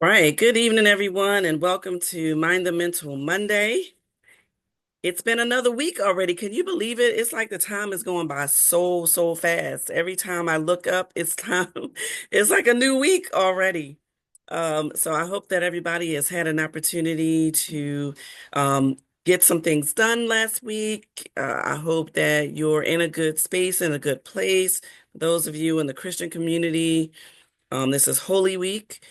Right. Good evening, everyone, and welcome to Mind the Mental Monday. It's been another week already. Can you believe it? It's like the time is going by so fast. Every time I look up, it's time. It's like a new week already. So I hope that everybody has had an opportunity to get some things done last week. I hope that you're in a good space, in a good place. Those of you in the Christian community. This is Holy Week,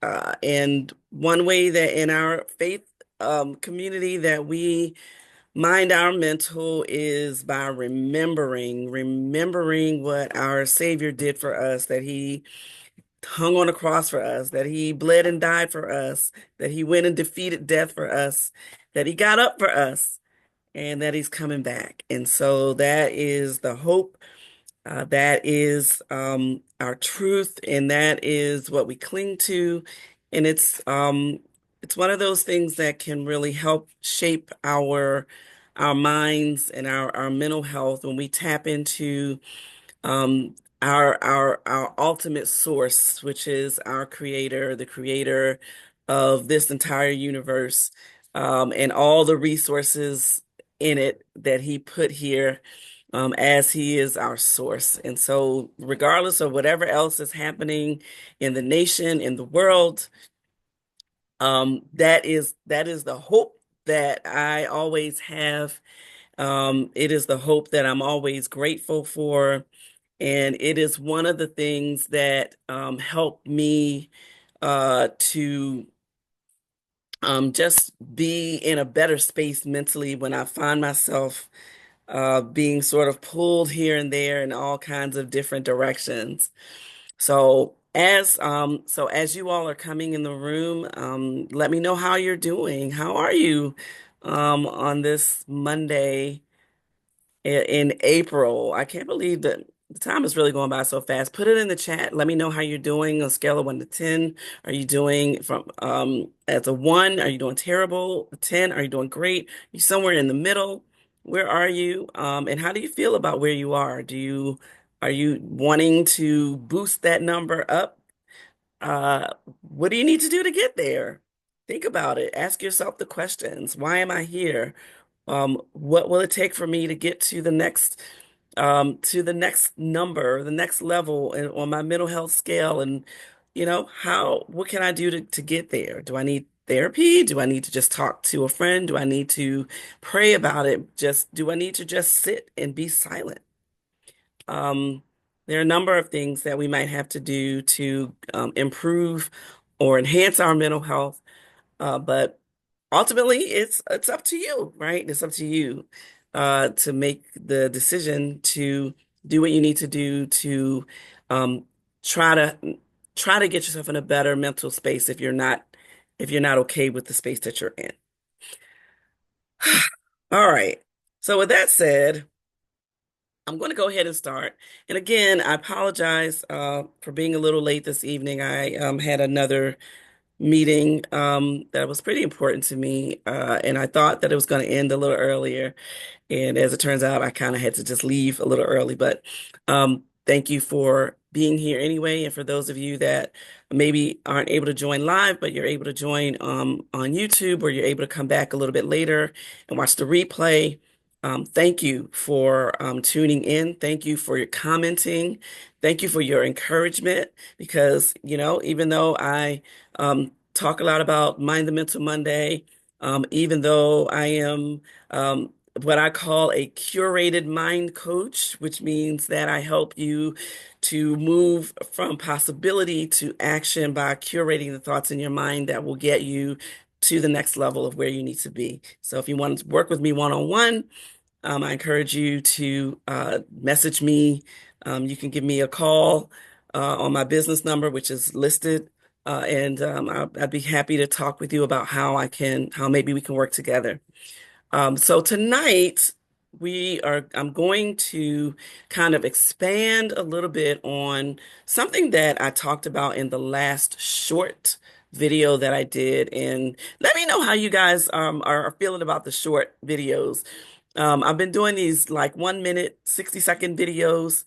and one way that in our faith community that we mind our mental is by remembering what our Savior did for us, that He hung on a cross for us, that He bled and died for us, that He went and defeated death for us, that He got up for us, and that He's coming back. And so that is the hope, that is our truth, and that is what we cling to. And it's one of those things that can really help shape our minds and our mental health when we tap into our ultimate source, which is our creator, the creator of this entire universe, and all the resources in it that he put here, as he is our source. And so, regardless of whatever else is happening in the nation, in the world, that is the hope that I always have. It is the hope that I'm always grateful for. And it is one of the things that help me to just be in a better space mentally when I find myself being sort of pulled here and there in all kinds of different directions. So as you all are coming in the room, let me know how you're doing. How are you on this Monday in April? I can't believe that the time is really going by so fast. Put it in the chat. Let me know how you're doing on a scale of 1 to 10. Are you doing from as a 1? Are you doing terrible? A 10? Are you doing great? You somewhere in the middle? Where are you? And how do you feel about where you are? Are you wanting to boost that number up? Uh, what do you need to do to get there? Think about it. Ask yourself the questions. Why am I here? What will it take for me to get to the next number, the next level on my mental health scale? And, what can I do to get there? Do I need therapy? Do I need to just talk to a friend? Do I need to pray about it? Do I need to just sit and be silent? Um, there are a number of things that we might have to do to improve or enhance our mental health, but ultimately, it's up to you, right? It's up to you to make the decision to do what you need to do to um, try to try to get yourself in a better mental space if you're not okay with the space that you're in. All right. So with that said, I'm going to go ahead and start. And again, I apologize for being a little late this evening. I had another meeting that was pretty important to me, and I thought that it was going to end a little earlier. And as it turns out, I kind of had to just leave a little early. But thank you for being here anyway. And for those of you that maybe aren't able to join live, but you're able to join on YouTube, or you're able to come back a little bit later and watch the replay. Thank you for tuning in. Thank you for your commenting. Thank you for your encouragement, because, even though I talk a lot about Mind the Mental Monday, even though I am what I call a curated mind coach, which means that I help you to move from possibility to action by curating the thoughts in your mind that will get you to the next level of where you need to be. So if you want to work with me one-on-one, I encourage you to message me. You can give me a call on my business number, which is listed, and I'd be happy to talk with you about how maybe we can work together. So tonight I'm going to kind of expand a little bit on something that I talked about in the last short video that I did. And let me know how you guys are feeling about the short videos. I've been doing these like 1 minute, 60-second videos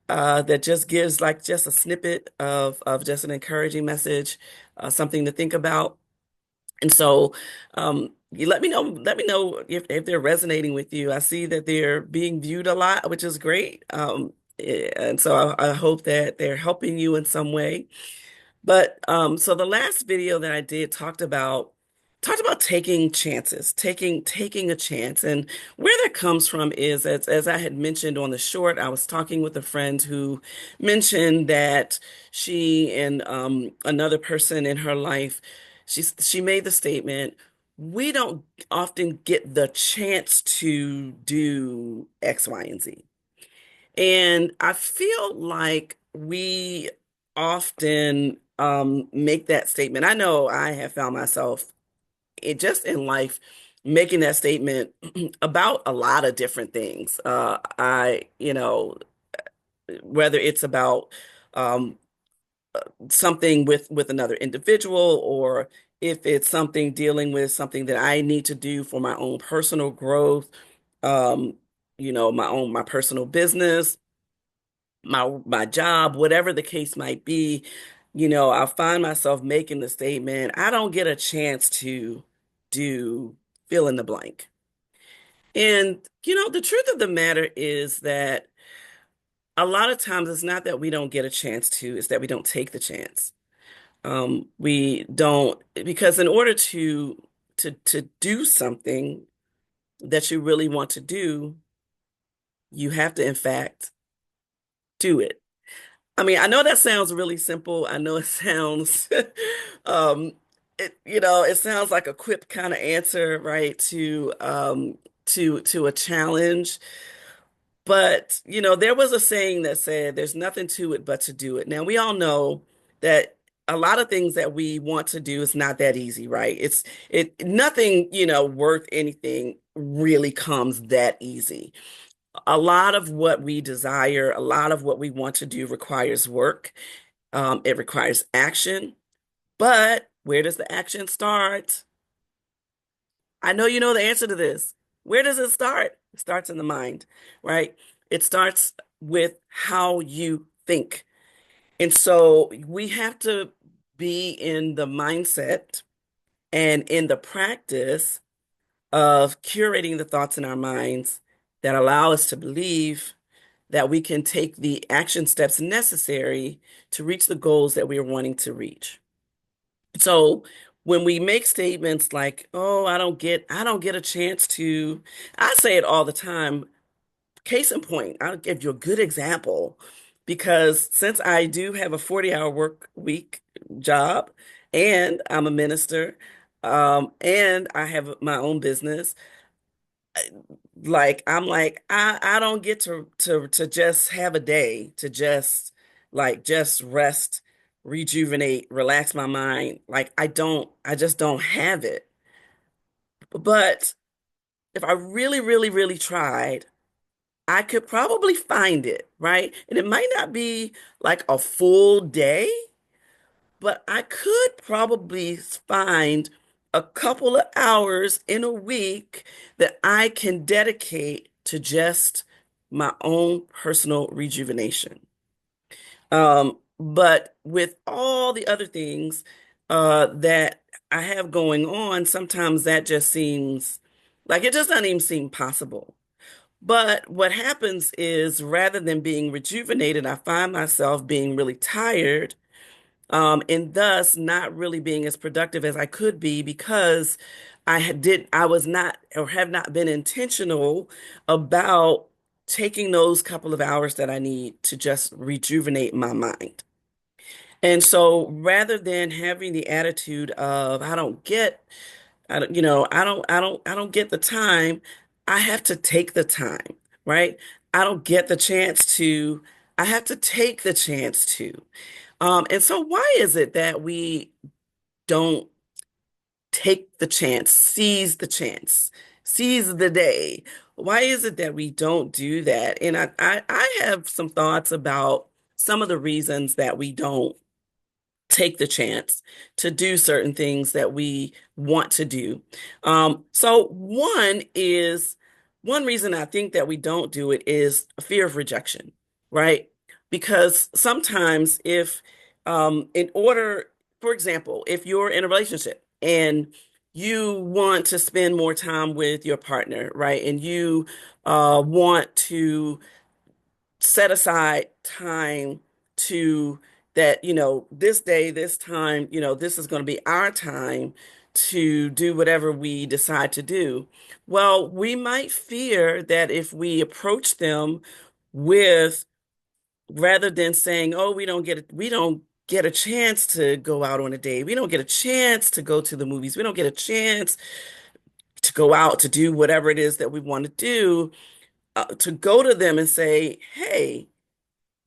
that just gives like just a snippet of just an encouraging message. something to think about. And so, you let me know if they're resonating with you. I see that they're being viewed a lot, which is great. And so I hope that they're helping you in some way. But so the last video that I did talked about taking chances, taking a chance. And where that comes from is as I had mentioned on the short, I was talking with a friend who mentioned that she and another person in her life, she made the statement, we don't often get the chance to do X, Y, and Z. And I feel like we often make that statement. I know I have found myself just in life making that statement about a lot of different things. Whether it's about um, something with another individual, or if it's something dealing with something that I need to do for my own personal growth, um, my personal business, my job, whatever the case might be, I find myself making the statement, I don't get a chance to do fill in the blank. And, the truth of the matter is that a lot of times it's not that we don't get a chance to, it's that we don't take the chance. We don't, because in order to do something that you really want to do, you have to, in fact, do it. I mean, I know that sounds really simple. I know it sounds, um, it sounds like a quip kind of answer, right, to a challenge. But, there was a saying that said, there's nothing to it but to do it. Now, we all know that a lot of things that we want to do is not that easy, right? Nothing, worth anything really comes that easy. A lot of what we desire, a lot of what we want to do requires work. It requires action, but where does the action start? I know you know the answer to this. Where does it start? It starts in the mind, right? It starts with how you think. And so we have to be in the mindset and in the practice of curating the thoughts in our minds that allow us to believe that we can take the action steps necessary to reach the goals that we are wanting to reach. So when we make statements like, "Oh, I don't get a chance to," I say it all the time. Case in point, I'll give you a good example because since I do have a 40-hour work week job and I'm a minister, and I have my own business, I don't get to just have a day to just rest, rejuvenate, relax my mind. Like I just don't have it. But if I really, really, really tried, I could probably find it, right? And it might not be like a full day, but I could probably find a couple of hours in a week that I can dedicate to just my own personal rejuvenation. But with all the other things that I have going on, sometimes that just seems like it just doesn't even seem possible. But what happens is rather than being rejuvenated, I find myself being really tired, and thus not really being as productive as I could be because I was not or have not been intentional about taking those couple of hours that I need to just rejuvenate my mind. And so rather than having the attitude of I don't get the time, I have to take the time, right? I don't get the chance to, I have to take the chance to. And so why is it that we don't take the chance, seize the day? Why is it that we don't do that? And I have some thoughts about some of the reasons that we don't take the chance to do certain things that we want to do. So one reason I think that we don't do it is a fear of rejection, right? Because sometimes if in order for example, if you're in a relationship and you want to spend more time with your partner, right? And you want to set aside time to that, this day, this time, this is going to be our time to do whatever we decide to do. Well, we might fear that if we approach them with rather than saying, "Oh, we don't get a chance to go out on a date. We don't get a chance to go to the movies. We don't get a chance to go out to do whatever it is that we want to do." To go to them and say, "Hey,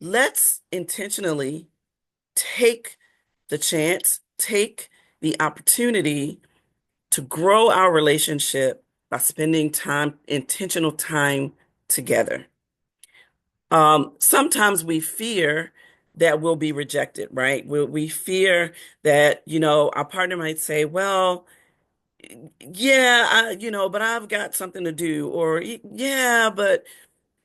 let's intentionally take the chance, take the opportunity to grow our relationship by spending time, intentional time together." Sometimes we fear that we'll be rejected, right? We fear that, our partner might say, "Well, yeah, but I've got something to do," or "Yeah, but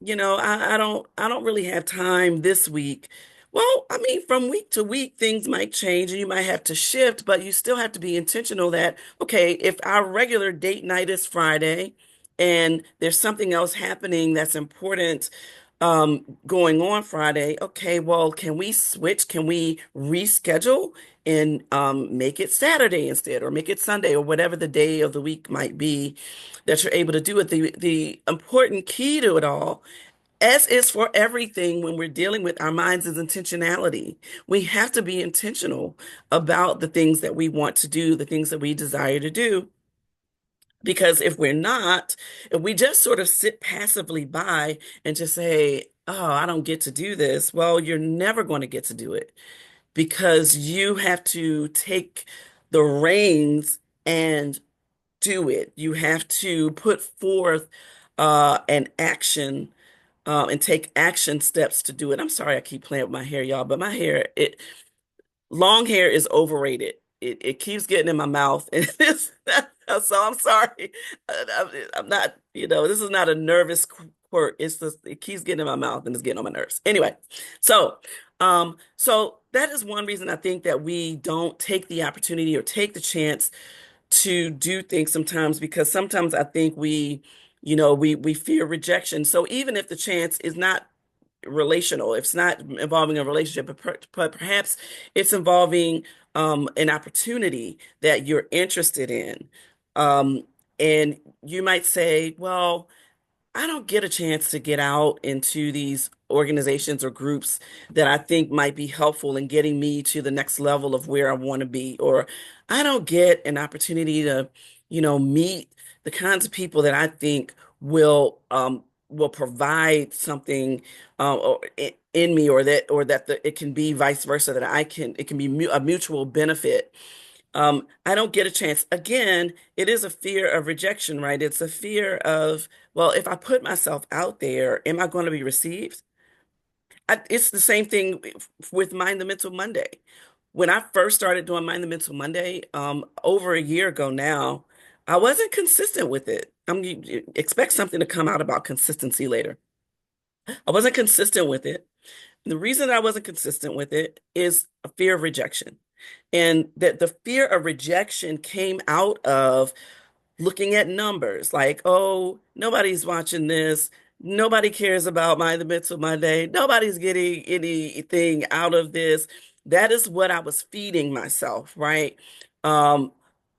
I don't really have time this week." Well, I mean, from week to week, things might change and you might have to shift, but you still have to be intentional that, okay, if our regular date night is Friday and there's something else happening that's important going on Friday, okay, well, can we switch? Can we reschedule and make it Saturday instead, or make it Sunday, or whatever the day of the week might be that you're able to do it? The important key to it all, as is for everything when we're dealing with our minds, is intentionality. We have to be intentional about the things that we want to do, the things that we desire to do. Because if we're not, if we just sort of sit passively by and just say, "Oh, I don't get to do this," well, you're never going to get to do it because you have to take the reins and do it. You have to put forth an action and take action steps to do it. I'm sorry I keep playing with my hair, y'all, but my hair, long hair is overrated. It keeps getting in my mouth, and so I'm sorry. I'm not, this is not a nervous quirk. It's just it keeps getting in my mouth and it's getting on my nerves. Anyway, so that is one reason I think that we don't take the opportunity or take the chance to do things sometimes, because sometimes I think we fear rejection. So even if the chance is not relational, if it's not involving a relationship, but perhaps it's involving an opportunity that you're interested in. Um, and you might say, "Well, I don't get a chance to get out into these organizations or groups that I think might be helpful in getting me to the next level of where I want to be." Or I don't get an opportunity to, meet the kinds of people that I think will provide something or in me, or that it can be vice versa, that it can be a mutual benefit. I don't get a chance. Again, it is a fear of rejection, right? It's a fear of, well, if I put myself out there, am I going to be received? It's the same thing with Mind the Mental Monday. When I first started doing Mind the Mental Monday, over a year ago now, I wasn't consistent with it. You expect something to come out about consistency later. I wasn't consistent with it. The reason I wasn't consistent with it is a fear of rejection. And that the fear of rejection came out of looking at numbers like, "Oh, nobody's watching this. Nobody cares about my the Mental Monday. Nobody's getting anything out of this." That is what I was feeding myself, right? Um,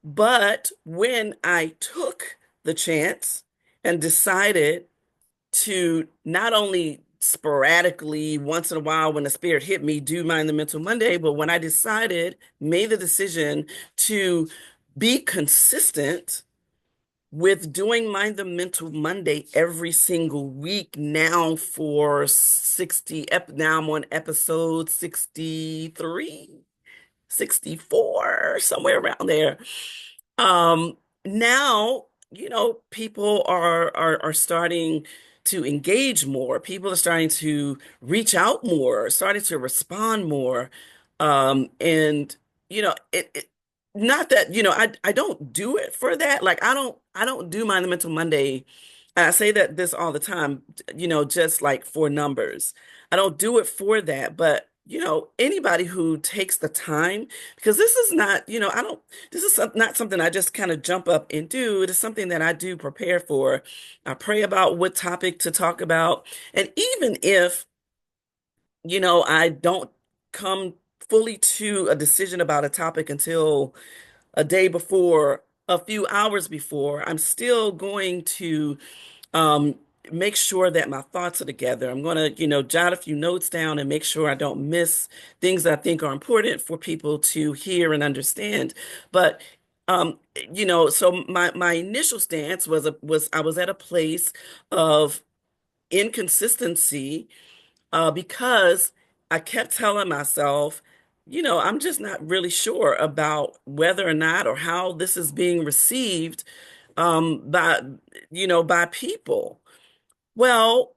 but when I took the chance and decided to not only sporadically, once in a while, when the spirit hit me, do Mind the Mental Monday, but when I made the decision to be consistent with doing Mind the Mental Monday every single week now for now I'm on episode 63, 64, somewhere around there. Now, people are starting to engage more. People are starting to reach out more, starting to respond more. And it not that, I don't do it for that. Like I don't do my Mental Monday. And I say that this all the time, just like for numbers. I don't do it for that, but anybody who takes the time, because this is not, this is not something I just kind of jump up and do. It is something that I do prepare for. I pray about what topic to talk about. And even if, I don't come fully to a decision about a topic until a day before, a few hours before, I'm still going to um, make sure that my thoughts are together. I'm going to, jot a few notes down and make sure I don't miss things that I think are important for people to hear and understand. But so my initial stance was I was at a place of inconsistency because I kept telling myself, I'm just not really sure about whether or not or how this is being received by by people. Well,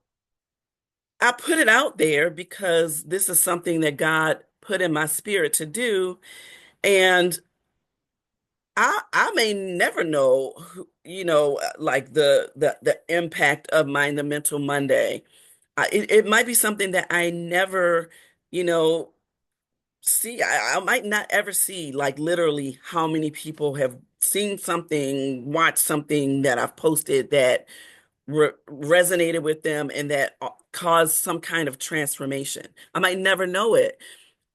I put it out there because this is something that God put in my spirit to do, and I may never know, like the impact of mine the Mental Monday. It might be something that I never, you know, see. I might not ever see, like literally how many people have seen something, watched something that I've posted that resonated with them and that caused some kind of transformation. I might never know it,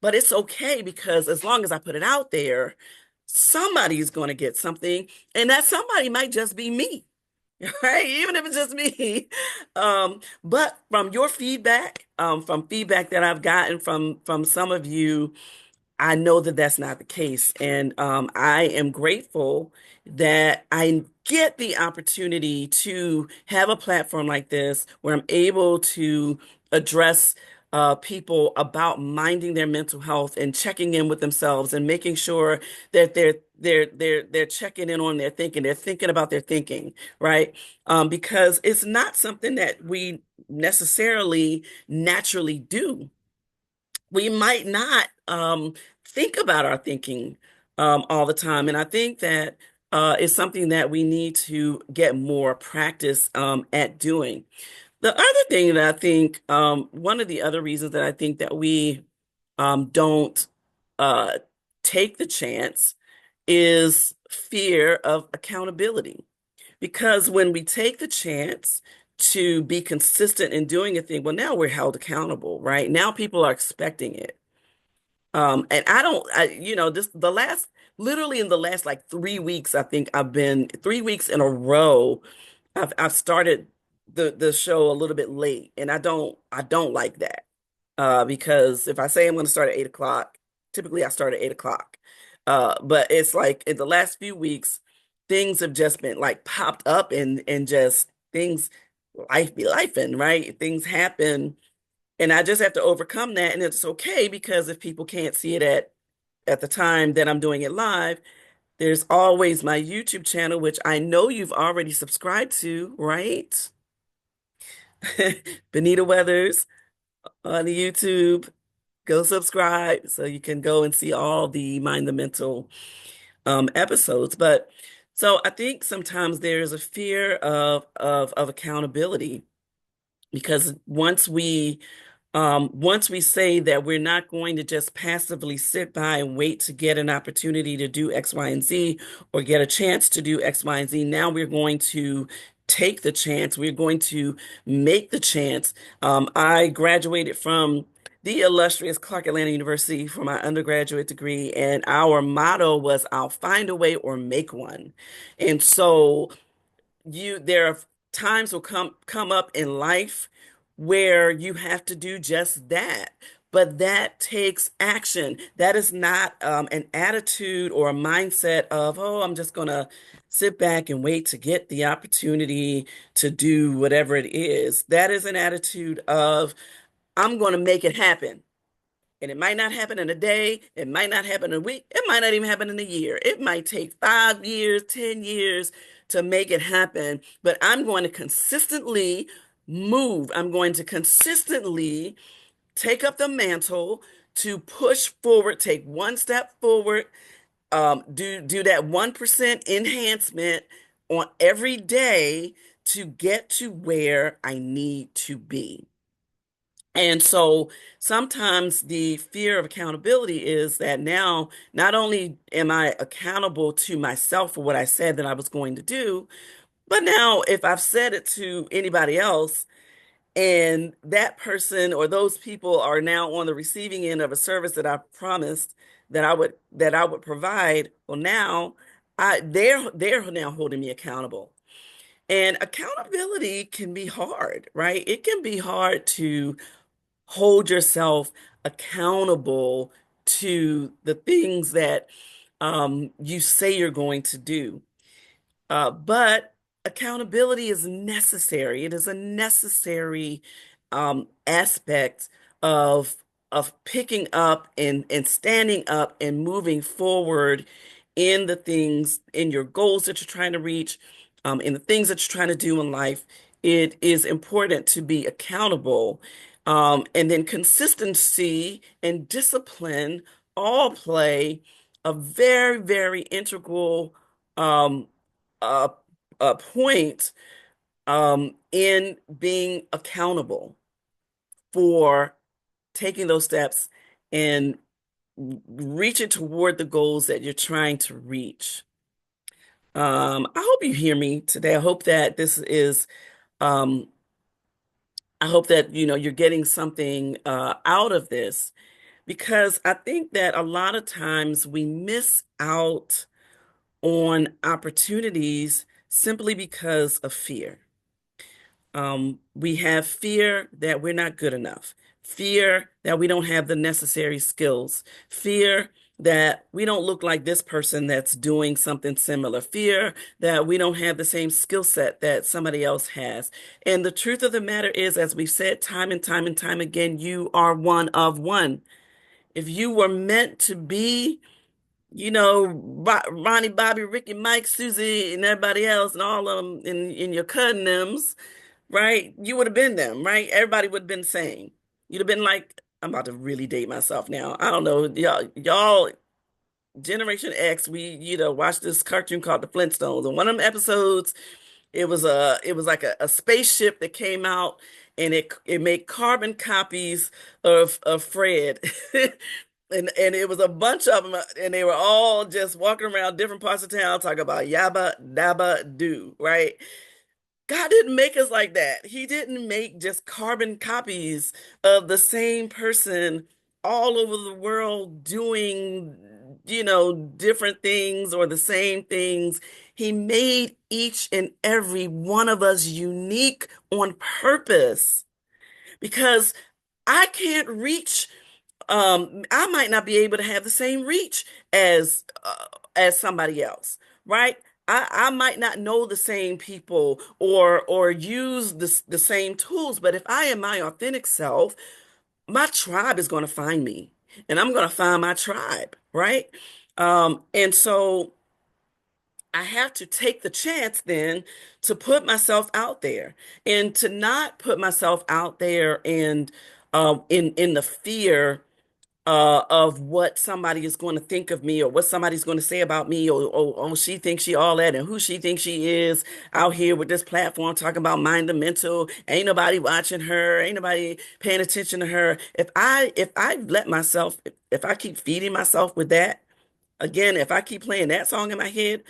but it's okay because as long as I put it out there, somebody's going to get something, and that somebody might just be me. Right? Even if it's just me. But from your feedback, from feedback that I've gotten from some of you, I know that that's not the case. And I am grateful that I get the opportunity to have a platform like this where I'm able to address people about minding their mental health and checking in with themselves and making sure that they're checking in on their thinking. They're thinking about their thinking, right? Because it's not something that we necessarily naturally do. We might not think about our thinking all the time. And I think that is something that we need to get more practice at doing. The other thing that I think, one of the other reasons that I think that we don't uh, take the chance is fear of accountability. Because when we take the chance to be consistent in doing a thing, well, now we're held accountable, right? Now people are expecting it. And I don't, this literally in the last like 3 weeks, I think I've been 3 weeks in a row. I've started the show a little bit late, and I don't like that. Because if I say I'm going to start at 8 o'clock, typically I start at 8 o'clock. But it's like in the last few weeks, things have just been like popped up and just things, life be lifing, right? Things happen and I just have to overcome that. And it's okay because if people can't see it at the time that I'm doing it live, there's always my YouTube channel, which I know you've already subscribed to, right? Benita Weathers on the YouTube. Go subscribe so you can go and see all the Mind the Mental episodes. But so I think sometimes there's a fear of accountability because once we say that we're not going to just passively sit by and wait to get an opportunity to do X, Y, and Z or get a chance to do X, Y, and Z, now we're going to take the chance. We're going to make the chance. I graduated from the illustrious Clark Atlanta University for my undergraduate degree, and our motto was, I'll find a way or make one. And so there are times will come up in life where you have to do just that. But that takes action. That is not an attitude or a mindset of, oh, I'm just going to sit back and wait to get the opportunity to do whatever it is. That is an attitude of, I'm going to make it happen. And it might not happen in a day, it might not happen in a week, it might not even happen in a year. It might take 5 years, 10 years to make it happen. But I'm going to consistently move. I'm going to consistently take up the mantle to push forward, take one step forward, do that 1% enhancement on every day to get to where I need to be. And so sometimes the fear of accountability is that now not only am I accountable to myself for what I said that I was going to do, but now if I've said it to anybody else and that person or those people are now on the receiving end of a service that I promised that I would provide, well now they're now holding me accountable. And accountability can be hard, right? It can be hard to hold yourself accountable to the things that you say you're going to do. But accountability is necessary. It is a necessary aspect of picking up and standing up and moving forward in the things, in your goals that you're trying to reach, in the things that you're trying to do in life. It is important to be accountable. And then consistency and discipline all play a very, very integral um, a, a point in being accountable for taking those steps and reaching toward the goals that you're trying to reach. I hope you hear me today. Um, I hope that, you're getting something out of this because I think that a lot of times we miss out on opportunities simply because of fear. We have fear that we're not good enough, fear that we don't have the necessary skills, fear that we don't look like this person that's doing something similar, fear that we don't have the same skill set that somebody else has. And the truth of the matter is, as we've said time and time and time again, you are one of one. If you were meant to be, Ronnie, Bobby, Ricky, Mike, Susie, and everybody else, and all of them in your cousin thems, right? You would have been them, right? Everybody would have been the same. You'd have been like, I'm about to really date myself now. I don't know, y'all, Generation X, we, watched this cartoon called The Flintstones. And one of them episodes, it was like a spaceship that came out and it made carbon copies of Fred. And it was a bunch of them, and they were all just walking around different parts of town talking about yabba dabba do, right? God didn't make us like that. He didn't make just carbon copies of the same person all over the world doing, different things or the same things. He made each and every one of us unique on purpose because I can't reach I might not be able to have the same reach as somebody else, right? I might not know the same people or use the same tools, but if I am my authentic self, my tribe is going to find me, and I'm going to find my tribe, right? And so I have to take the chance then to put myself out there and to not put myself out there and in the fear of what somebody is going to think of me or what somebody's going to say about me or oh, she thinks she all that and who she thinks she is out here with this platform talking about mind the mental. Ain't nobody watching her. Ain't nobody paying attention to her. If I let myself, if I keep feeding myself with that, again, if I keep playing that song in my head,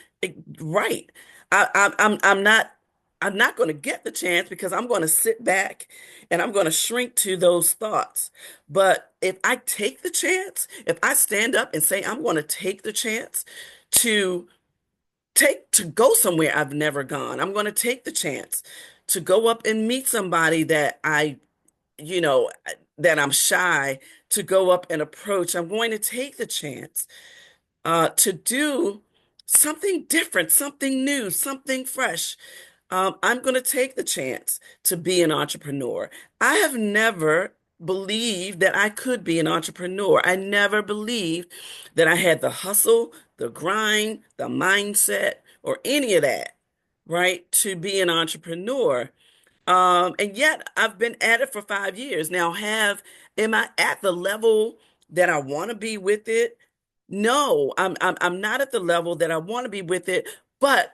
right, I'm not going to get the chance because I'm going to sit back and I'm going to shrink to those thoughts. But if I take the chance, if I stand up and say I'm going to take the chance to to go somewhere I've never gone, I'm going to take the chance to go up and meet somebody that you know, that I'm shy to go up and approach. I'm going to take the chance to do something different, something new, something fresh. I'm going to take the chance to be an entrepreneur. I have never believed that I could be an entrepreneur. I never believed that I had the hustle, the grind, the mindset, or any of that, right, to be an entrepreneur. And yet I've been at it for 5 years now. Am I at the level that I want to be with it? No, I'm not at the level that I want to be with it, but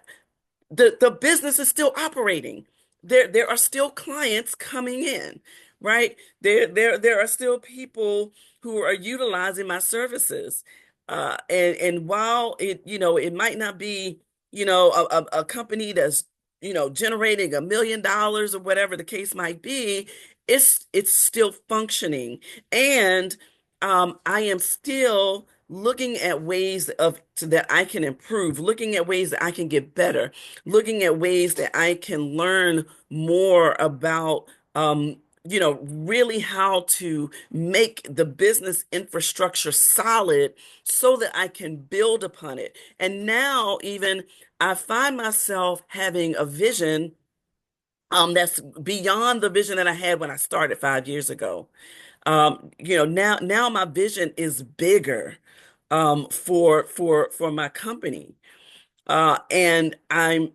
the business is still operating. There are still clients coming in, right? There are still people who are utilizing my services. And while it might not be, a company that's, generating $1 million or whatever the case might be, it's still functioning. And I am still looking at ways that I can improve, looking at ways that I can get better, looking at ways that I can learn more about really how to make the business infrastructure solid so that I can build upon it. And now even I find myself having a vision that's beyond the vision that I had when I started 5 years ago. Now my vision is bigger for my company. And I'm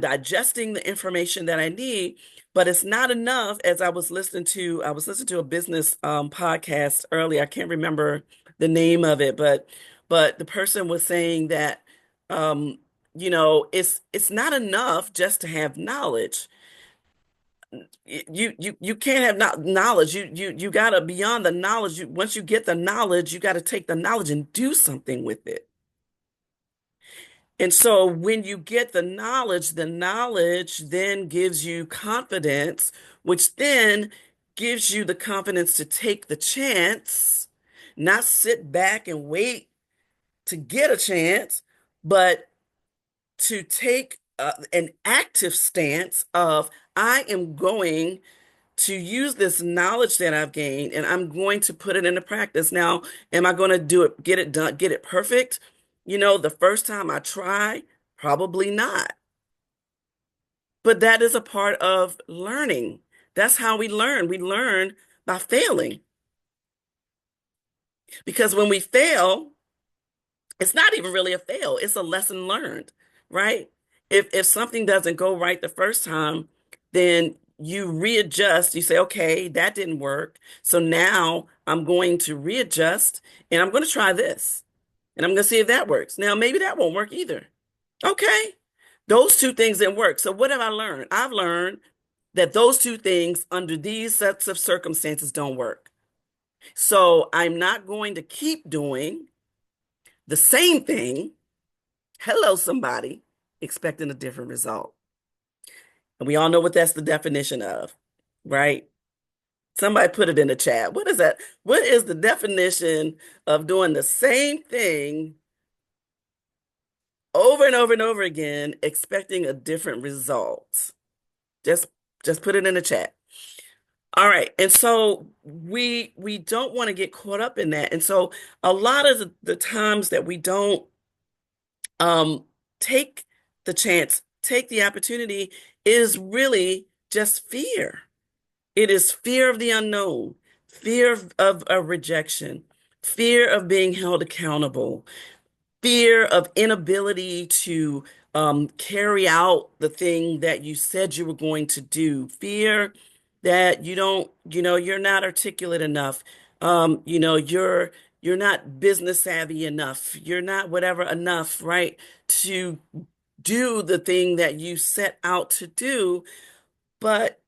digesting the information that I need, but it's not enough. As I was listening to a business podcast earlier. I can't remember the name of it, but the person was saying that it's not enough just to have knowledge. You can't have not knowledge. You gotta beyond the knowledge. Once you get the knowledge, you got to take the knowledge and do something with it. And so when you get the knowledge then gives you confidence, which then gives you the confidence to take the chance, not sit back and wait to get a chance, but to take an active stance of, I am going to use this knowledge that I've gained and I'm going to put it into practice. Now, am I going to do it, get it done, get it perfect? The first time I try, probably not. But that is a part of learning. That's how we learn. We learn by failing. Because when we fail, it's not even really a fail, it's a lesson learned, right? If something doesn't go right the first time, then you readjust. You say, okay, that didn't work. So now I'm going to readjust and I'm going to try this. And I'm going to see if that works. Now, maybe that won't work either. Okay. Those two things didn't work. So what have I learned? I've learned that those two things under these sets of circumstances don't work. So I'm not going to keep doing the same thing. Hello, somebody, expecting a different result. And we all know what that's the definition of, right? Somebody put it in the chat. What is that? What is the definition of doing the same thing over and over and over again, expecting a different result? Just just put it in the chat. All right. And so we don't want to get caught up in that. And so a lot of the times that we don't um take the chance, take the opportunity is really just fear. It is fear of the unknown, fear of rejection, fear of being held accountable, fear of inability to carry out the thing that you said you were going to do, fear that you don't, you're not articulate enough, you're not business savvy enough, you're not whatever enough, right, to do the thing that you set out to do, but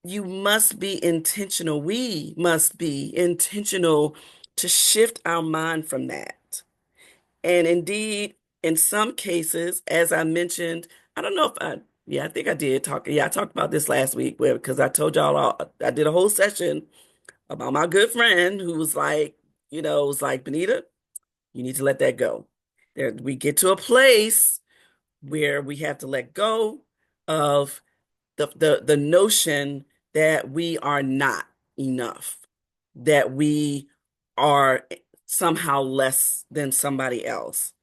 you must be intentional. We must be intentional to shift our mind from that. And indeed, in some cases, as I mentioned, I don't know if yeah, I think I did talk. Yeah, I talked about this last week because I told y'all I did a whole session about my good friend who was like, was like, Benita, you need to let that go. There, we get to a place where we have to let go of the notion that we are not enough, that we are somehow less than somebody else.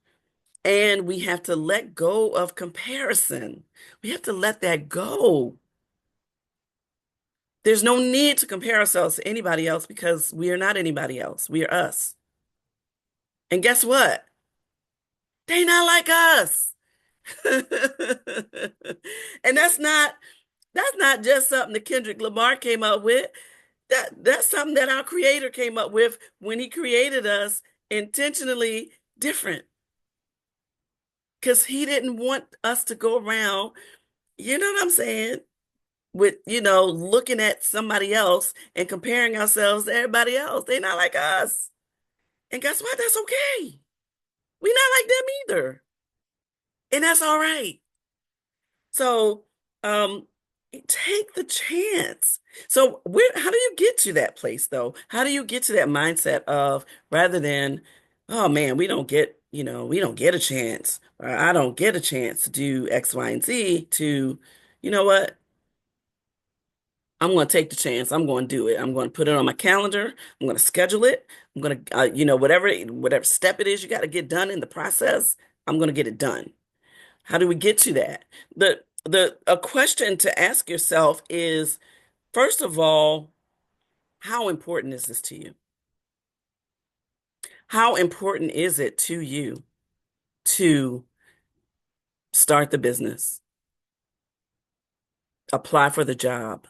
And we have to let go of comparison. We have to let that go. There's no need to compare ourselves to anybody else because we are not anybody else. We are us. And guess what? They not like us. And that's not just something that Kendrick Lamar came up with. That's something that our creator came up with when he created us intentionally different. Because he didn't want us to go around, you know what I'm saying? with, looking at somebody else and comparing ourselves to everybody else. They're not like us. And guess what? That's okay. We're not like them either. And that's all right. So, um, take the chance. So, how do you get to that place though? How do you get to that mindset of rather than, oh man, we don't get a chance, or I don't get a chance to do X, Y, and Z to, you know what? I'm going to take the chance. I'm going to do it. I'm going to put it on my calendar. I'm going to schedule it. I'm going to, whatever step it is you got to get done in the process, I'm going to get it done. How do we get to that? The a question to ask yourself is, first of all, how important is this to you? How important is it to you to start the business, apply for the job,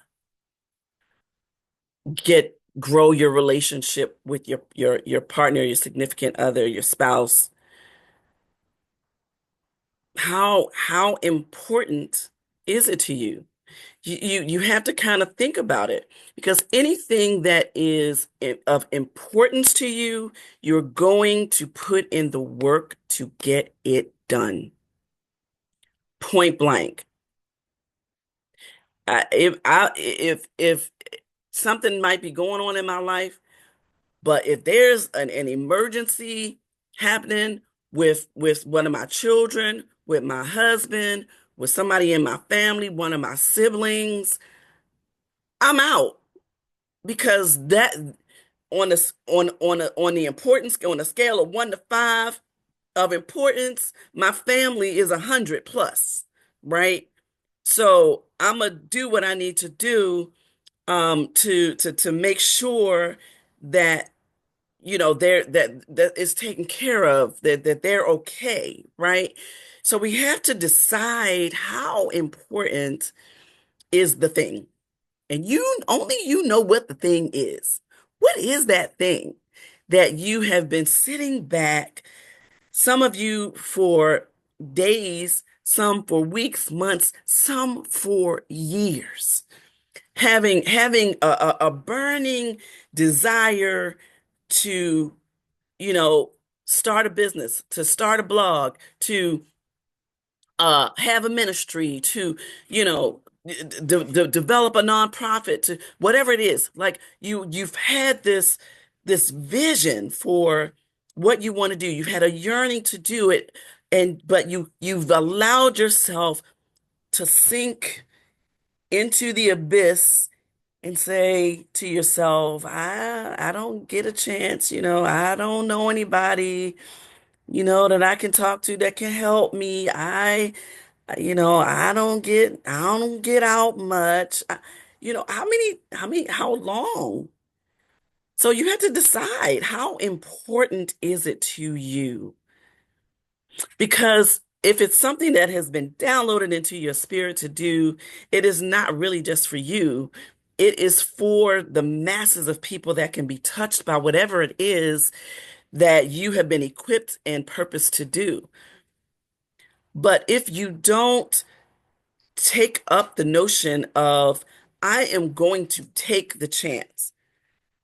grow your relationship with your partner, your significant other, your spouse? How important is it to you? You have to kind of think about it because anything that is of importance to you, you're going to put in the work to get it done. Point blank. If something might be going on in my life, but if there's an emergency happening with one of my children, with my husband, with somebody in my family, one of my siblings, I'm out because that on the importance on a scale of 1 to 5 of importance, my family is 100 plus, right? So I'm gonna do what I need to do to make sure that that is taken care of, that they're okay, right? So we have to decide how important is the thing. And you know what the thing is. What is that thing that you have been sitting back, some of you for days, some for weeks, months, some for years, having a burning desire to, you know, start a business, to start a blog, to have a ministry, to, you know, develop a nonprofit, to whatever it is. Like you've had this vision for what you want to do. You've had a yearning to do it, and but you've allowed yourself to sink into the abyss and say to yourself, I don't get a chance, I don't know anybody, that I can talk to that can help me. I don't get out much. How long? So you have to decide how important is it to you? Because if it's something that has been downloaded into your spirit to do, it is not really just for you. It is for the masses of people that can be touched by whatever it is that you have been equipped and purposed to do. But if you don't take up the notion of, I am going to take the chance.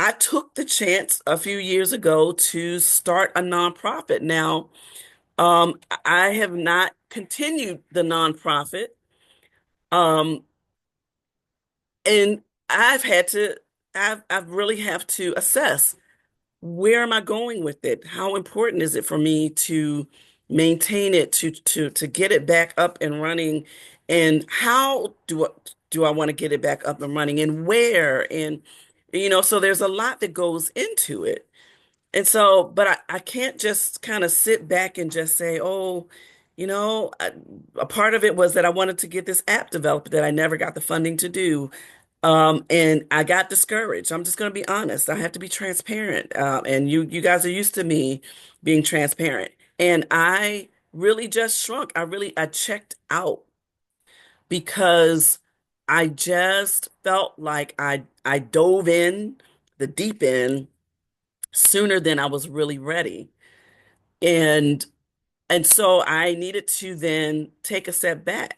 I took the chance a few years ago to start a nonprofit. Now, I have not continued the nonprofit. Um, and I've had to, I've really have to assess, where am I going with it? How important is it for me to maintain it, to get it back up and running? And how do I want to get it back up and running? And where? And so there's a lot that goes into it. And so, but I can't just kind of sit back and just say, oh, a part of it was that I wanted to get this app developed that I never got the funding to do. And I got discouraged. I'm just going to be honest. I have to be transparent. And you guys are used to me being transparent. And I really just shrunk. I checked out because I just felt like I dove in the deep end sooner than I was really ready. And and so I needed to then take a step back.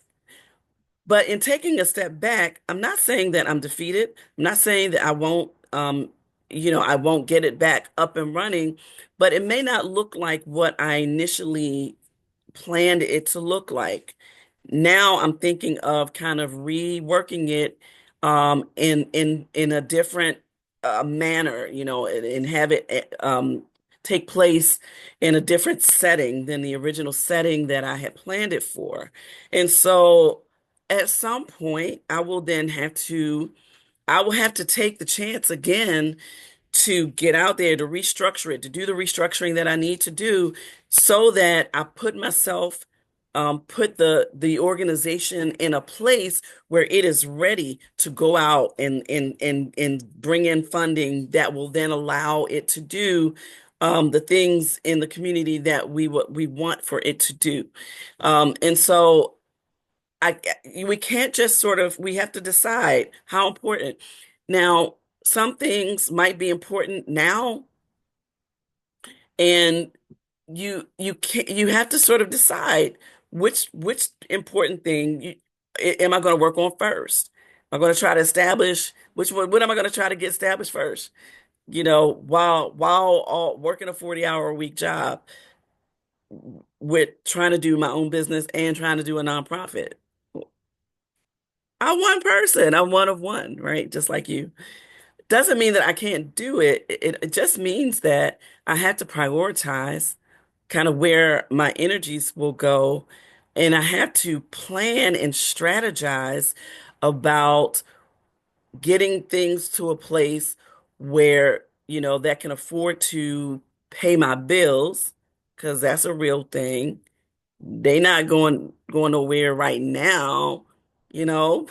But in taking a step back, I'm not saying that I'm defeated. I'm not saying that I won't, I won't get it back up and running, but it may not look like what I initially planned it to look like. Now I'm thinking of kind of reworking it in a different manner, and have it take place in a different setting than the original setting that I had planned it for. And so at some point I will have to take the chance again to get out there to restructure it, to do the restructuring that I need to do so that I put myself, put the organization in a place where it is ready to go out and bring in funding that will then allow it to do the things in the community that we want for it to do. And so I we can't just sort of we have to decide how important. Now, some things might be important now, and you have to sort of decide which important thing am I going to work on first? Am I going to try to establish which one? What am I going to try to get established first? While all working a 40-hour a week job with trying to do my own business and trying to do a nonprofit. I'm one person. I'm one of one, right? Just like you. Doesn't mean that I can't do it. It just means that I have to prioritize kind of where my energies will go. And I have to plan and strategize about getting things to a place where, that can afford to pay my bills, because that's a real thing. They not going nowhere right now, you know.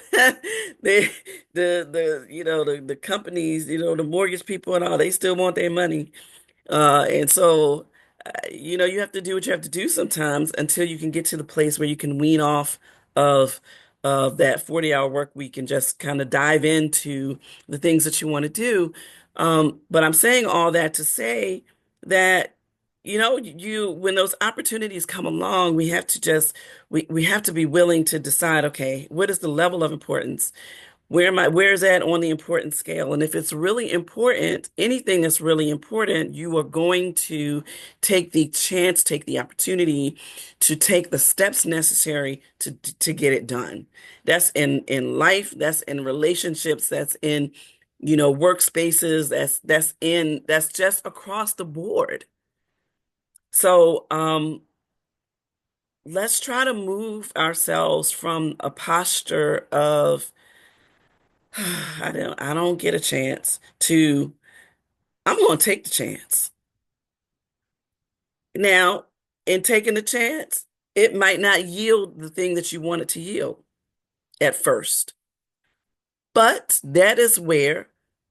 They the companies, the mortgage people and all, they still want their money. And so, you have to do what you have to do sometimes until you can get to the place where you can wean off of that 40-hour work week and just kind of dive into the things that you want to do. But I'm saying all that to say that, you when those opportunities come along, we have to be willing to decide, okay, what is the level of importance? Where is that on the important scale? And if it's really important, anything that's really important, you are going to take the chance, take the opportunity to take the steps necessary to get it done. That's in life, that's in relationships, that's in, workspaces, that's just across the board. So, let's try to move ourselves from a posture of I don't get a chance to I'm going to take the chance. Now, in taking the chance, it might not yield the thing that you want it to yield at first. But that is where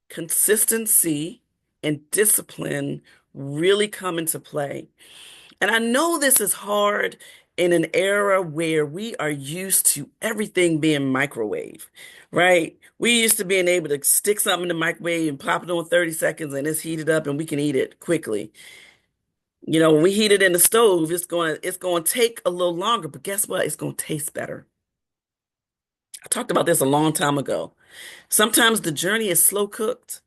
consistency and discipline really come into play. And I know this is hard in an era where we are used to everything being microwave, right? We used to being able to stick something in the microwave and pop it on 30 seconds and it's heated up and we can eat it quickly. When we heat it in the stove, it's going to take a little longer, but guess what? It's going to taste better. I talked about this a long time ago. Sometimes the journey is slow cooked,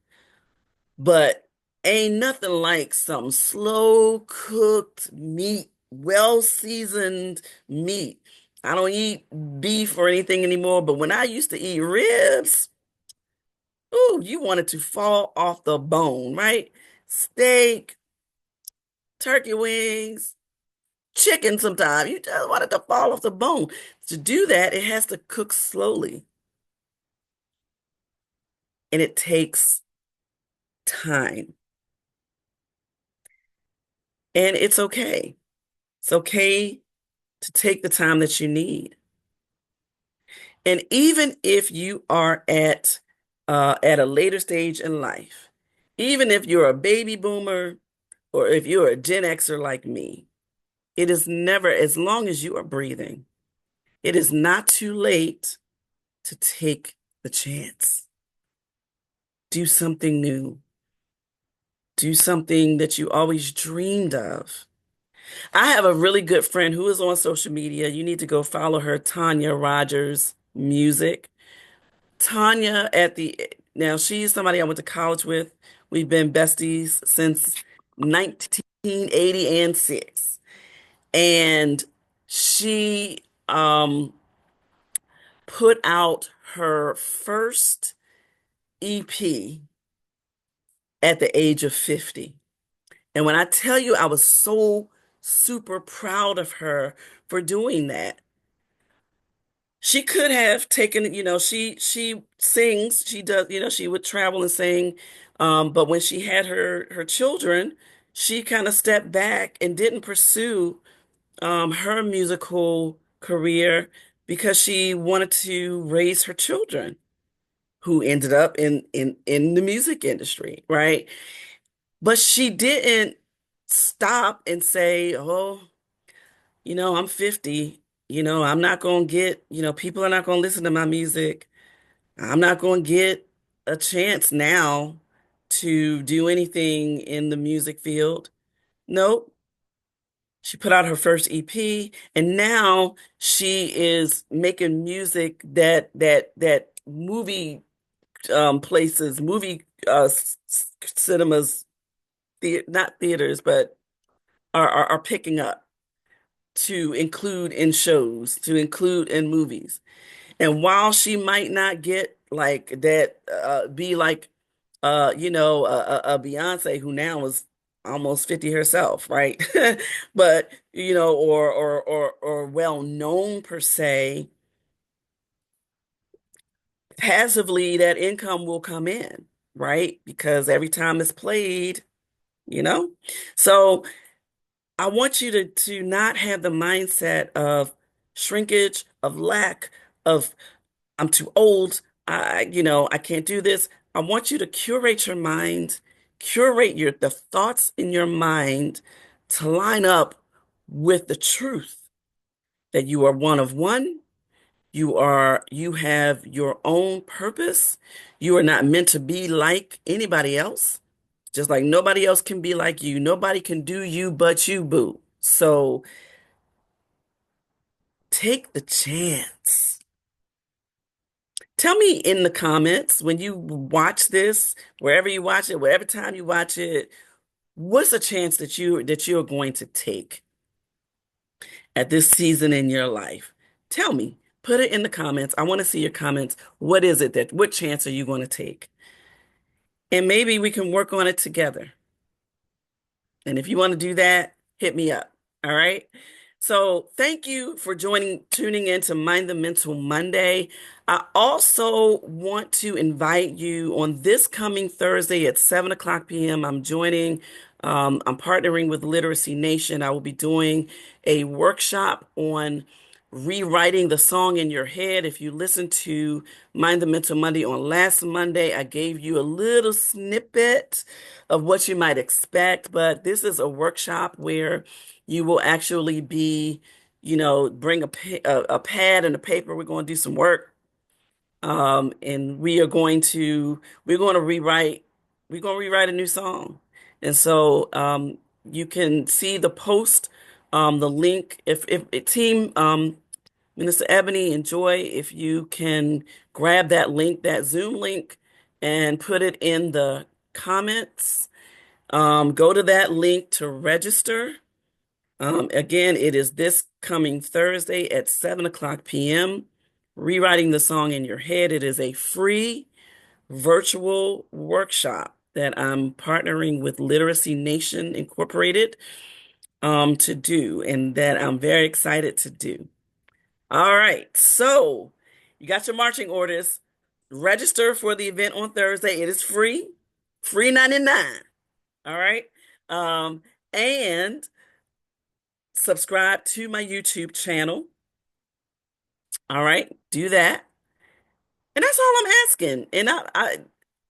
but ain't nothing like some slow cooked meat, well seasoned meat. I don't eat beef or anything anymore, but when I used to eat ribs, ooh, you wanted to fall off the bone, right? Steak, turkey wings, chicken sometimes. You just wanted to fall off the bone. To do that, it has to cook slowly, and it takes time. And it's okay. It's okay to take the time that you need. And even if you are at a later stage in life, even if you're a baby boomer or if you're a Gen Xer like me, it is never, as long as you are breathing, it is not too late to take the chance. Do something new. Do something that you always dreamed of. I have a really good friend who is on social media. You need to go follow her, Tanya Rogers. music. Tanya at the now she's somebody I went to college with. We've been besties since 1980 and 6. And she put out her first EP at the age of 50. And when I tell you I was so super proud of her for doing that. She could have taken, she sings, she does, she would travel and sing. But when she had her children, she kind of stepped back and didn't pursue her musical career because she wanted to raise her children who ended up in the music industry, right? But she didn't stop and say, "Oh, I'm 50. I'm not going to get, people are not going to listen to my music. I'm not going to get a chance now to do anything in the music field." Nope. She put out her first EP, and now she is making music that movie places, movie cinemas, not theaters, but are picking up to include in shows, to include in movies. And while she might not get like that, be like, a Beyonce who now is almost 50 herself, right? But, or well known per se, passively that income will come in, right? Because every time it's played, you know? So I want you to not have the mindset of shrinkage, of lack, of I'm too old. I can't do this. I want you to curate your mind, curate the thoughts in your mind to line up with the truth that you are one of one. You have your own purpose. You are not meant to be like anybody else. Just like nobody else can be like you. Nobody can do you but you, boo. So take the chance. Tell me in the comments when you watch this, wherever you watch it, whatever time you watch it, what's a chance that you're going to take at this season in your life? Tell me. Put it in the comments. I want to see your comments. What chance are you going to take? And maybe we can work on it together. And if you want to do that, hit me up. All right. So thank you for tuning in to Mind the Mental Monday. I also want to invite you on this coming Thursday at 7 o'clock p.m. I'm partnering with Literacy Nation. I will be doing a workshop on rewriting the song in your head. If you listen to Mind the Mental Monday on last Monday, I gave you a little snippet of what you might expect, but this is a workshop where you will actually be, bring a pad and a paper. We're going to do some work. And we're going to rewrite a new song. And so, you can see the post, the link, if team, Minister Ebony and Joy, if you can grab that link, that Zoom link, and put it in the comments. Go to that link to register. Again, it is this coming Thursday at 7 o'clock p.m. Rewriting the song in your head. It is a free virtual workshop that I'm partnering with Literacy Nation Incorporated to do, and that I'm very excited to do. All right, so you got your marching orders. Register for the event on Thursday. It is free, free 99. All right. Um, and subscribe to my YouTube channel. All right, do that. And that's all I'm asking. And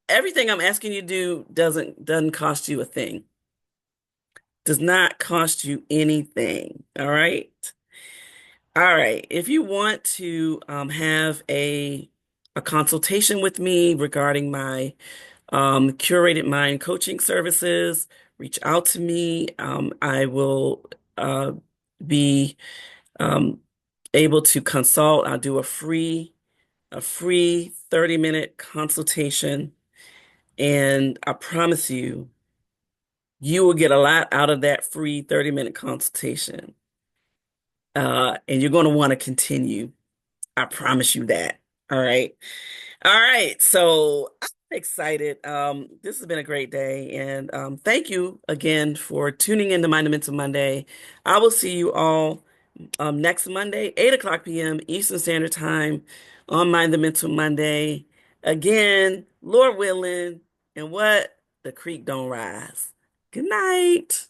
everything I'm asking you to do doesn't cost you a thing. Does not cost you anything. All right. All right. If you want to have a consultation with me regarding my curated mind coaching services, reach out to me. I will be um, able to consult. I'll do a free a free 30-minute consultation. And I promise you, you will get a lot out of that free 30-minute consultation. And you're going to want to continue. I promise you that. All right. All right. So I'm excited. This has been a great day. And thank you again for tuning in to Monumental Monday. I will see you all next Monday, 8 o'clock p.m. Eastern Standard Time on Mind the Mental Monday. Again, Lord willing, and what? The creek don't rise. Good night.